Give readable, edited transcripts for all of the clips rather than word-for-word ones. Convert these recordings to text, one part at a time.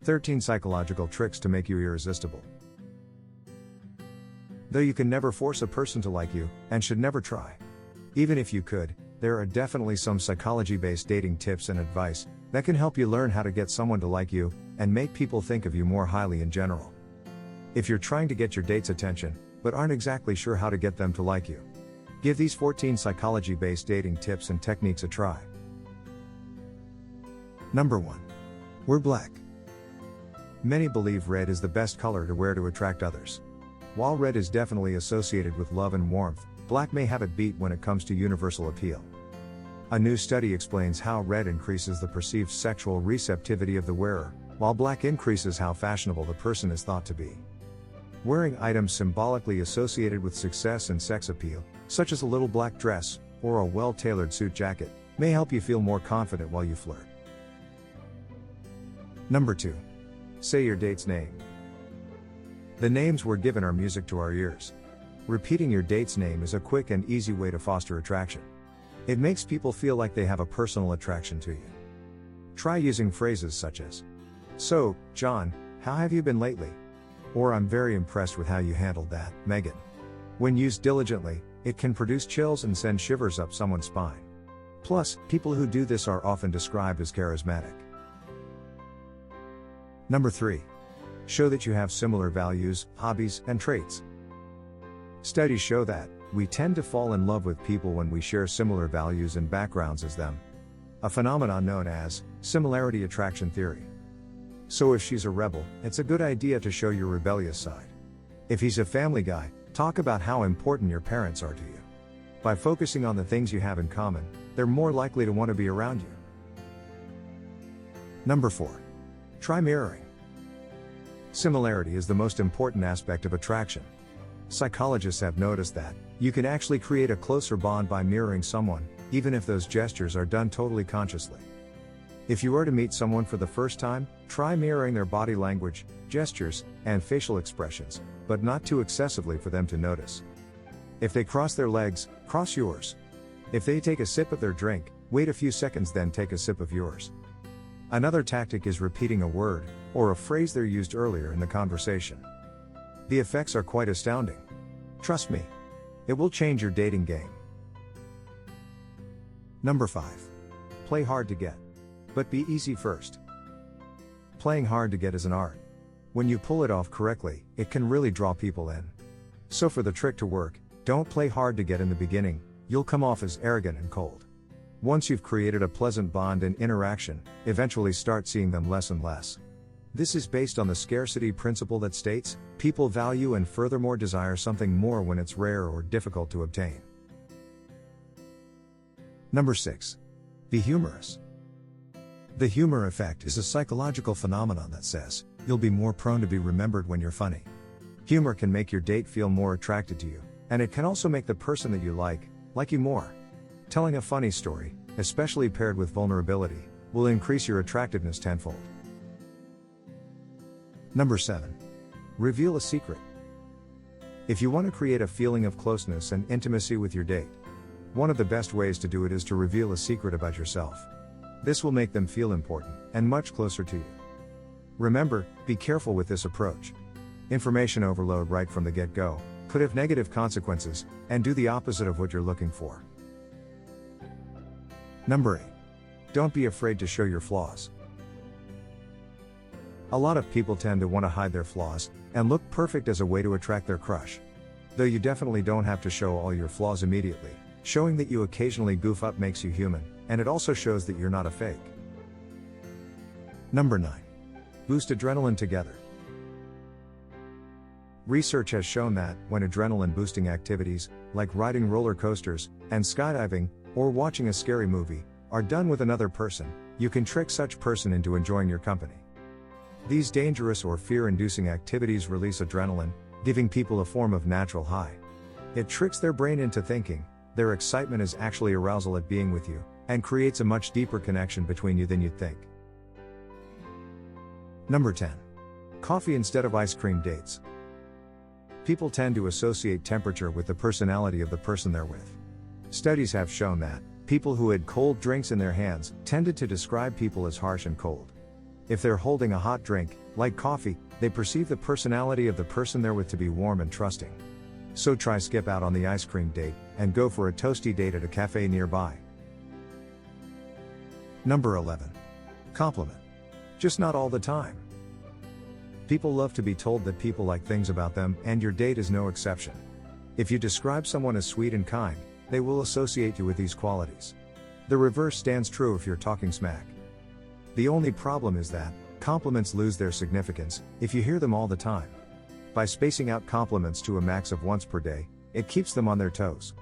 13 Psychological Tricks to Make You Irresistible. Though you can never force a person to like you, and should never try. Even if you could, there are definitely some psychology-based dating tips and advice that can help you learn how to get someone to like you, and make people think of you more highly in general. If you're trying to get your date's attention, but aren't exactly sure how to get them to like you, give these 14 psychology-based dating tips and techniques a try. Number 1. Wear black. Many believe red is the best color to wear to attract others. While red is definitely associated with love and warmth, black may have it beat when it comes to universal appeal. A new study explains how red increases the perceived sexual receptivity of the wearer, while black increases how fashionable the person is thought to be. Wearing items symbolically associated with success and sex appeal, such as a little black dress, or a well-tailored suit jacket, may help you feel more confident while you flirt. Number 2. Say your date's name. The names we're given are music to our ears. Repeating your date's name is a quick and easy way to foster attraction. It makes people feel like they have a personal attraction to you. Try using phrases such as, "So, John, how have you been lately?" Or, "I'm very impressed with how you handled that, Megan." When used diligently, it can produce chills and send shivers up someone's spine. Plus, people who do this are often described as charismatic. Number 3. Show that you have similar values, hobbies, and traits. Studies show that we tend to fall in love with people when we share similar values and backgrounds as them. A phenomenon known as similarity attraction theory. So if she's a rebel, it's a good idea to show your rebellious side. If he's a family guy, talk about how important your parents are to you. By focusing on the things you have in common, they're more likely to want to be around you. Number 4. Try mirroring. Similarity is the most important aspect of attraction. Psychologists have noticed that you can actually create a closer bond by mirroring someone, even if those gestures are done totally consciously. If you are to meet someone for the first time, try mirroring their body language, gestures, and facial expressions, but not too excessively for them to notice. If they cross their legs, cross yours. If they take a sip of their drink, wait a few seconds then take a sip of yours. Another tactic is repeating a word, or a phrase they used earlier in the conversation. The effects are quite astounding. Trust me. It will change your dating game. Number 5. Play hard to get. But be easy first. Playing hard to get is an art. When you pull it off correctly, it can really draw people in. So for the trick to work, don't play hard to get in the beginning, you'll come off as arrogant and cold. Once you've created a pleasant bond and interaction, eventually start seeing them less and less. This is based on the scarcity principle that states, people value and furthermore desire something more when it's rare or difficult to obtain. Number 6. Be humorous. The humor effect is a psychological phenomenon that says, you'll be more prone to be remembered when you're funny. Humor can make your date feel more attracted to you, and it can also make the person that you like you more. Telling a funny story, especially paired with vulnerability, will increase your attractiveness tenfold. Number 7. Reveal a secret. If you want to create a feeling of closeness and intimacy with your date, one of the best ways to do it is to reveal a secret about yourself. This will make them feel important, and much closer to you. Remember, be careful with this approach. Information overload right from the get-go could have negative consequences, and do the opposite of what you're looking for. Number 8. Don't be afraid to show your flaws. A lot of people tend to want to hide their flaws, and look perfect as a way to attract their crush. Though you definitely don't have to show all your flaws immediately, showing that you occasionally goof up makes you human, and it also shows that you're not a fake. Number 9. Boost adrenaline together. Research has shown that, when adrenaline-boosting activities, like riding roller coasters, and skydiving, or watching a scary movie, are done with another person, you can trick such person into enjoying your company. These dangerous or fear-inducing activities release adrenaline, giving people a form of natural high. It tricks their brain into thinking their excitement is actually arousal at being with you, and creates a much deeper connection between you than you'd think. Number 10. Coffee instead of ice cream dates. People tend to associate temperature with the personality of the person they're with. Studies have shown that people who had cold drinks in their hands tended to describe people as harsh and cold. If they're holding a hot drink, like coffee, they perceive the personality of the person they're with to be warm and trusting. So try skip out on the ice cream date, and go for a toasty date at a cafe nearby. Number 11. Compliment. Just not all the time. People love to be told that people like things about them, and your date is no exception. If you describe someone as sweet and kind, they will associate you with these qualities. The reverse stands true if you're talking smack. The only problem is that compliments lose their significance if you hear them all the time. By spacing out compliments to a max of once per day, it keeps them on their toes.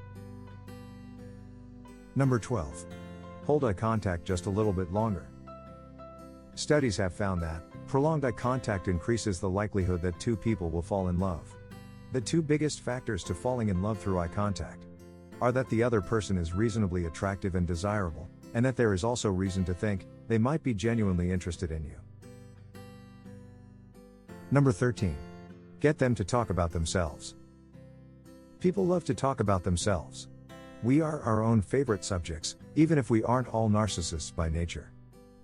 Number 12. Hold eye contact just a little bit longer. Studies have found that prolonged eye contact increases the likelihood that two people will fall in love. The two biggest factors to falling in love through eye contact are that the other person is reasonably attractive and desirable, and that there is also reason to think they might be genuinely interested in you. Number 13. Get them to talk about themselves. People love to talk about themselves. We are our own favorite subjects, even if we aren't all narcissists by nature.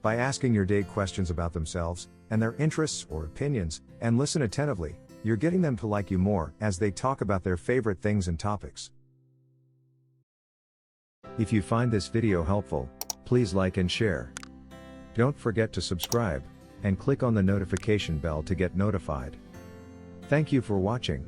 By asking your date questions about themselves, and their interests or opinions, and listen attentively, you're getting them to like you more as they talk about their favorite things and topics. If you find this video helpful, please like and share. Don't forget to subscribe, and click on the notification bell to get notified. Thank you for watching.